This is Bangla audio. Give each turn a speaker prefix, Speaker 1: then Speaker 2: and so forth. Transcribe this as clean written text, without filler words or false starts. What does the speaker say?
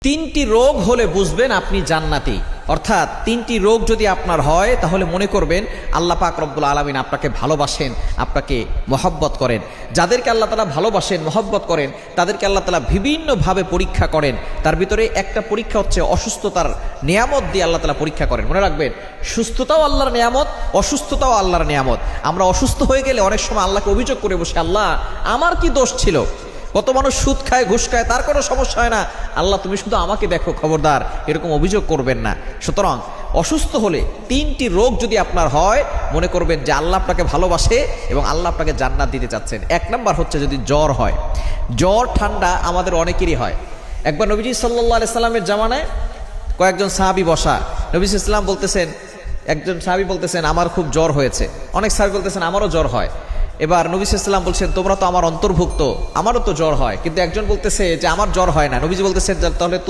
Speaker 1: তিনটি রোগ হলে বুঝবেন আপনি জান্নাতি। অর্থাৎ তিনটি রোগ যদি আপনার হয় তাহলে মনে করবেন আল্লাহ পাক রব্বুল আলামিন আপনাকে ভালোবাসেন, আপনাকে মহব্বত করেন। যাদেরকে আল্লাহ তাআলা ভালোবাসেন, মহব্বত করেন, তাদেরকে আল্লাহ তাআলা বিভিন্নভাবে পরীক্ষা করেন। তার ভিতরে একটা পরীক্ষা হচ্ছে অসুস্থতার নিয়ামত দিয়ে আল্লাহ তাআলা পরীক্ষা করেন। মনে রাখবেন, সুস্থতাও আল্লাহর নিয়ামত, অসুস্থতাও আল্লাহর নিয়ামত। আমরা অসুস্থ হয়ে গেলে অনেক সময় আল্লাহকে অভিযোগ করে বসে, আল্লাহ আমার কি দোষ ছিল? কত মানুষ সুদ খায়, ঘুষ খায়, তার কোনো সমস্যা হয় না, আল্লাহ তুমি শুধু আমাকে দেখো, খবরদার এরকম অভিযোগ করবেন না। সুতরাং অসুস্থ হলে তিনটি রোগ যদি আপনার হয়, মনে করবেন যে আল্লাহ আপনাকে ভালোবাসে এবং আল্লাহ আপনাকে জান্নাত দিতে চাচ্ছেন। এক নাম্বার হচ্ছে যদি জ্বর হয়। জ্বর ঠান্ডা আমাদের অনেকেরই হয়। একবার নবীজি সাল্লাল্লাহু আলাইহি সাল্লামের জামানায় কয়েকজন সাহাবী বসা, নবী সাল্লাল্লাহু আলাইহি সাল্লাম বলতেছেন, একজন সাহাবী বলতেছেন আমার খুব জ্বর হয়েছে, অনেক সাহাবী বলতেছেন আমারও জ্বর হয়। এবার নবী সাল্লাল্লাহু আলাইহি ওয়াসাল্লাম বলছেন তোমরা তো আমার অন্তর্ভুক্ত, আমারও তো জ্বর হয়। কিন্তু একজন বলতেছে যে আমার জ্বর হয় না। নবীজি বলতেছেন তাহলে তুমি